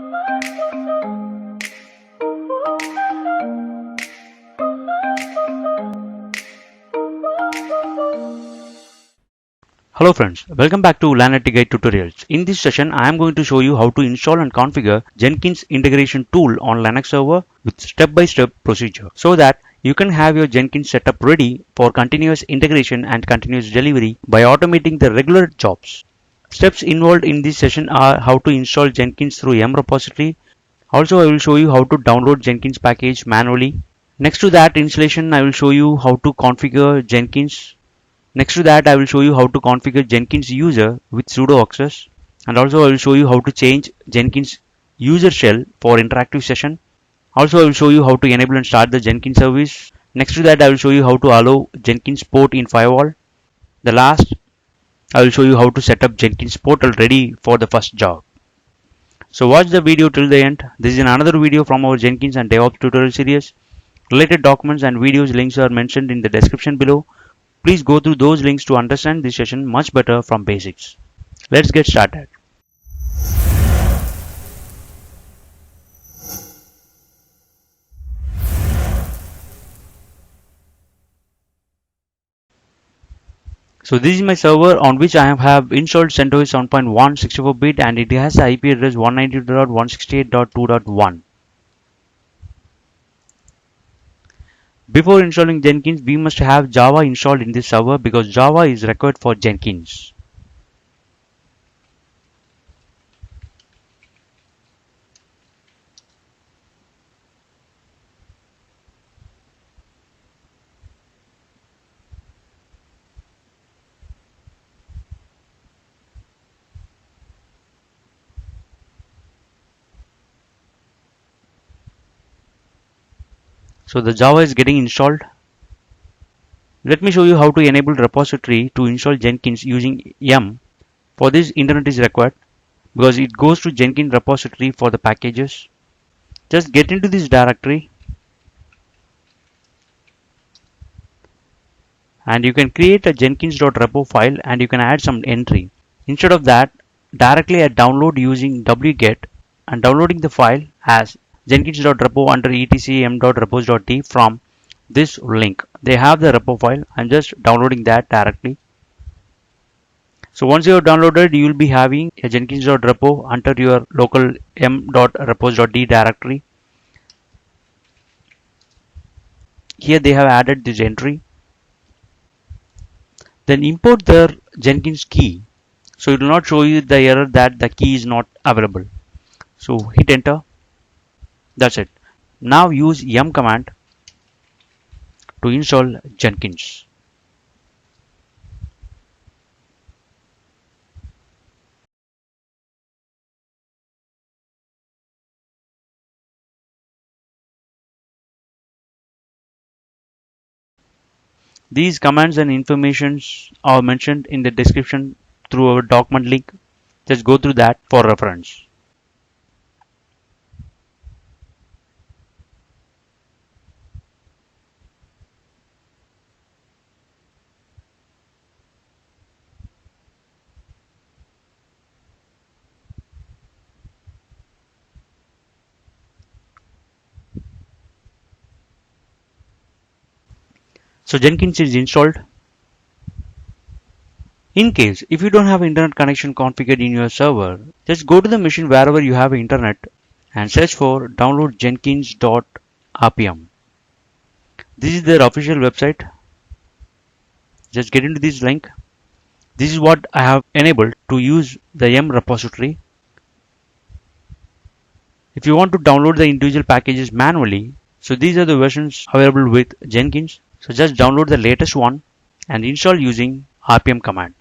Hello friends, welcome back to Learn IT Guide Tutorials. In this session, I am going to show you how to install and configure Jenkins Integration Tool on Linux server with step-by-step procedure so that you can have your Jenkins setup ready for continuous integration and continuous delivery by automating the regular jobs. Steps involved in this session are how to install Jenkins through yum repository. Also, I will show you how to download Jenkins package manually. Next to that installation, I will show you how to configure Jenkins. Next to that, I will show you how to configure Jenkins user with sudo access, and also I will show you how to change Jenkins user shell for interactive session. Also, I will show you how to enable and start the Jenkins service. Next to that, I will show you how to allow Jenkins port in Firewall. The last, I will show you how to set up Jenkins portal ready for the first job. So watch the video till the end. This is another video from our Jenkins and DevOps tutorial series. Related documents and videos links are mentioned in the description below. Please go through those links to understand this session much better from basics. Let's get started. So this is my server on which I have installed CentOS 7.1 64-bit and it has the IP address 192.168.2.1. Before installing Jenkins, we must have Java installed in this server because Java is required for Jenkins. So the Java is getting installed. Let me show you how to enable repository to install Jenkins using yum. For this, internet is required because it goes to Jenkins repository for the packages. Just get into this directory and you can create a jenkins.repo file and you can add some entry. Instead of that, directly add download using wget and downloading the file as jenkins.repo under etc m.repos.d from this link. They have the repo file. I'm just downloading that directly. So once you have downloaded, you will be having a jenkins.repo under your local m.repos.d directory. Here they have added this entry. Then import their Jenkins key. So it will not show you the error that the key is not available. So hit enter. That's it. Now use yum command to install Jenkins. These commands and informations are mentioned in the description through our document link. Just go through that for reference. So Jenkins is installed. In case if you don't have internet connection configured in your server, just go to the machine wherever you have internet and search for download jenkins.rpm. This is their official website. Just get into this link. This is what I have enabled to use the yum repository. If you want to download the individual packages manually, so these are the versions available with Jenkins. So just download the latest one and install using rpm command.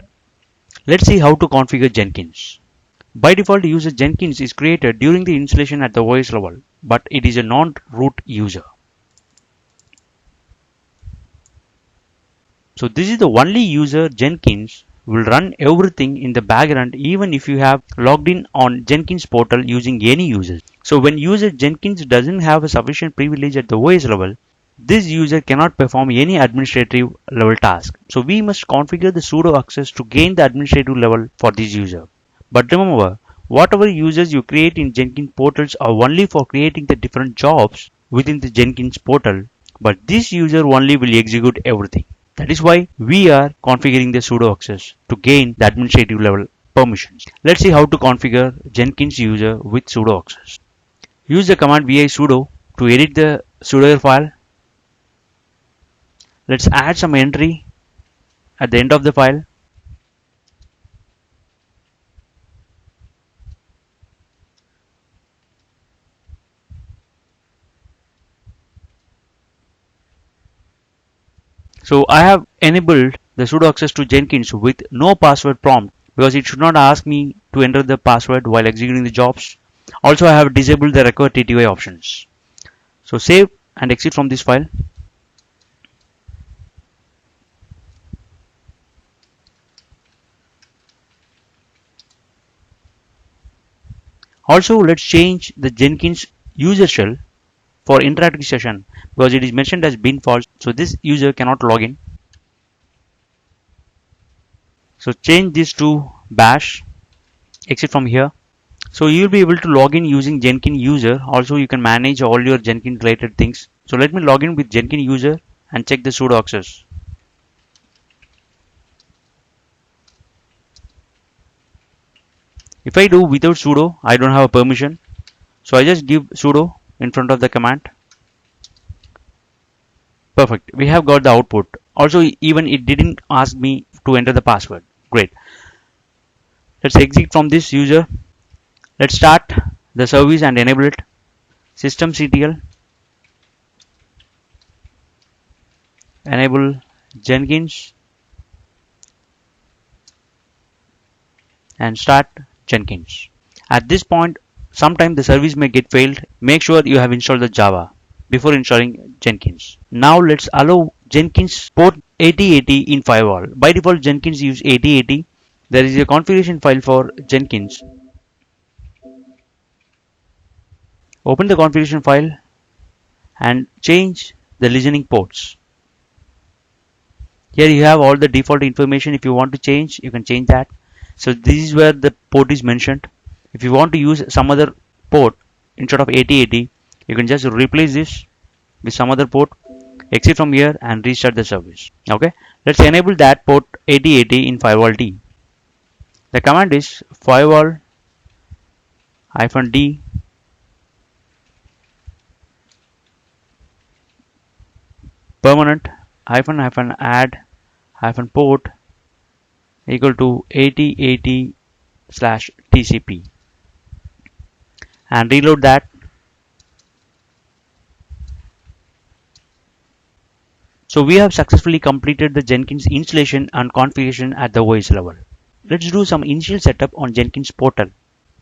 Let's see how to configure Jenkins. By default, user Jenkins is created during the installation at the OS level, but it is a non-root user. So this is the only user Jenkins will run everything in the background even if you have logged in on Jenkins portal using any users. So when user Jenkins doesn't have a sufficient privilege at the OS level, this user cannot perform any administrative level task. So we must configure the sudo access to gain the administrative level for this user. But remember, Whatever users you create in Jenkins portals are only for creating the different jobs within the Jenkins portal, but this user only will execute everything. That is why we are configuring the sudo access to gain the administrative level permissions. Let's see how to configure Jenkins user with sudo access. Use the command vi sudo to edit the sudo file. Let's add some entry at the end of the file. So I have enabled the sudo access to Jenkins with no password prompt because it should not ask me to enter the password while executing the jobs. Also, I have disabled the record TTY options. So save and exit from this file. Also, let's change the Jenkins user shell for interactive session because it is mentioned as bin false. So this user cannot log in. So change this to bash. Exit from here. So you will be able to log in using Jenkins user. Also, you can manage all your Jenkins related things. So let me log in with Jenkins user and check the sudo access. If I do without sudo, I don't have a permission. So I just give sudo in front of the command. Perfect. We have got the output. Also, even it didn't ask me to enter the password. Great. Let's exit from this user. Let's start the service and enable it. Systemctl enable Jenkins and start Jenkins. At this point, sometimes the service may get failed. Make sure you have installed the Java before installing Jenkins. Now let's allow Jenkins port 8080 in Firewall. By default, Jenkins use 8080. There is a configuration file for Jenkins. Open the configuration file and change the listening ports. Here you have all the default information. If you want to change, you can change that. So this is where the port is mentioned. If you want to use some other port instead of 8080, you can just replace this with some other port. Exit from here and restart the service. Okay, let's enable that port 8080 in firewall D. The command is firewall -d permanent -add -port equal to 8080/TCP and reload that. So we have successfully completed the Jenkins installation and configuration at the OS level. Let's do some initial setup on Jenkins portal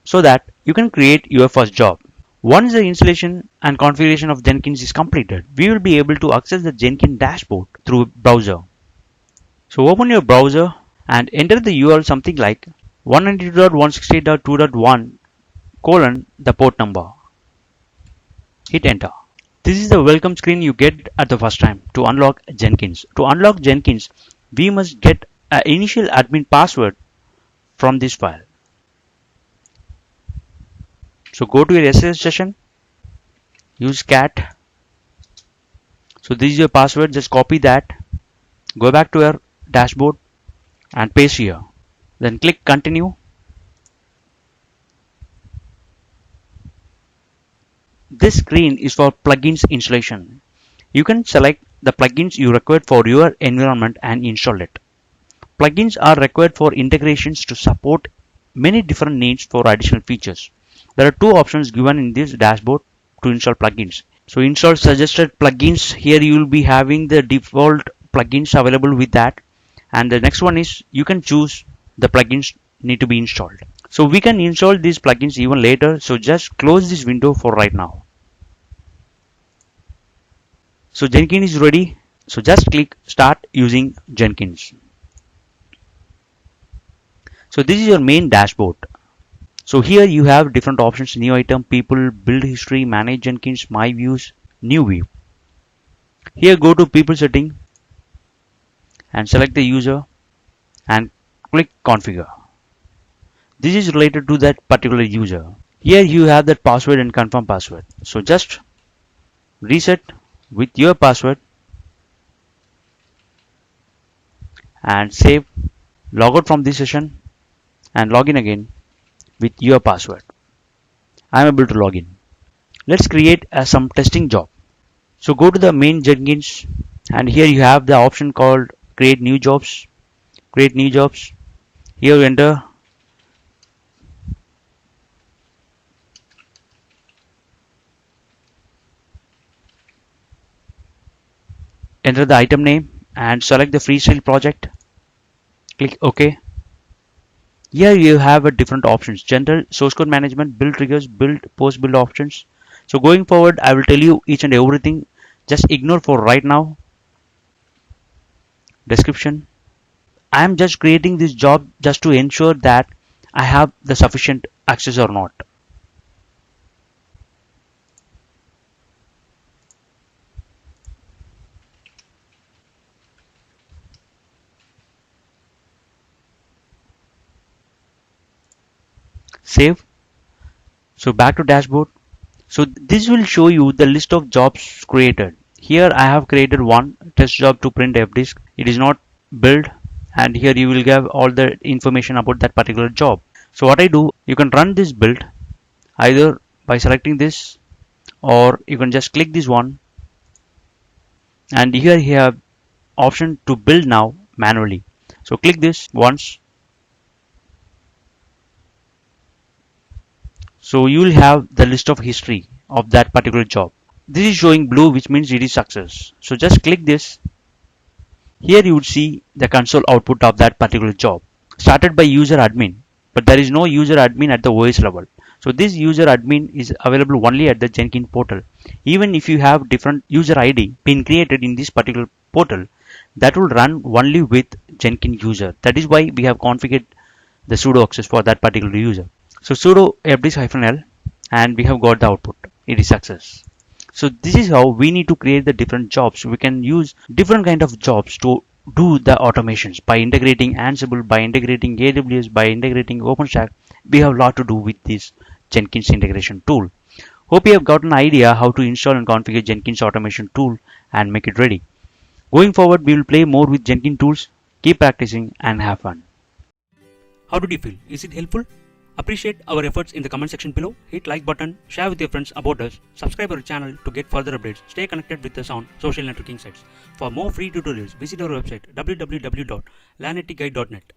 so that you can create your first job. Once the installation and configuration of Jenkins is completed, we will be able to access the Jenkins dashboard through browser. So open your browser and enter the URL something like 192.168.2.1 : the port number. Hit enter. This is the welcome screen you get at the first time to unlock Jenkins. To unlock Jenkins, we must get an initial admin password from this file. So go to your SSH session, use cat. So this is your password, just copy that, go back to your dashboard and paste here. Then click continue. This screen is for plugins installation. You can select the plugins you require for your environment and install it. Plugins are required for integrations to support many different needs for additional features. There are two options given in this dashboard to install plugins. So install suggested plugins. Here you will be having the default plugins available with that. And the next one is you can choose the plugins need to be installed. So we can install these plugins even later. So just close this window for right now. So Jenkins is ready. So just click start using Jenkins. So this is your main dashboard. So here you have different options: new item, people, build history, manage Jenkins, my views, new view. Here go to people setting and select the user and click configure. This is related to that particular user. Here you have that password and confirm password. So just reset with your password and save, log out from this session and log in again with your password. I am able to log in. Let's create some testing job. So go to the main Jenkins and here you have the option called create new jobs. Create new jobs. Here enter the item name and select the freestyle project. Click OK. Here you have a different options: general, source code management, build triggers, build, post build options. So going forward, I will tell you each and everything. Just ignore for right now. Description. I am just creating this job just to ensure that I have the sufficient access or not. Save. So back to dashboard. So this will show you the list of jobs created. Here I have created one test job to print fdisk. It is not build, and here you will get all the information about that particular job. So what I do, you can run this build either by selecting this, or you can just click this one, and here you have option to build now manually. So click this once. So you will have the list of history of that particular job. This is showing blue, which means it is success. So just click this. Here you would see the console output of that particular job. Started by user admin, but there is no user admin at the OS level. So this user admin is available only at the Jenkins portal. Even if you have different user ID been created in this particular portal, that will run only with Jenkins user. That is why we have configured the sudo access for that particular user. So sudo fdisk-l and we have got the output. It is success. So this is how we need to create the different jobs. We can use different kind of jobs to do the automations by integrating Ansible, by integrating AWS, by integrating OpenStack. We have a lot to do with this Jenkins integration tool. Hope you have got an idea how to install and configure Jenkins automation tool and make it ready. Going forward, we will play more with Jenkins tools. Keep practicing and have fun. How did you feel? Is it helpful? Appreciate our efforts in the comment section below. Hit like button, share with your friends about us, subscribe our channel to get further updates. Stay connected with us on social networking sites. For more free tutorials, visit our website www.lanetguide.net.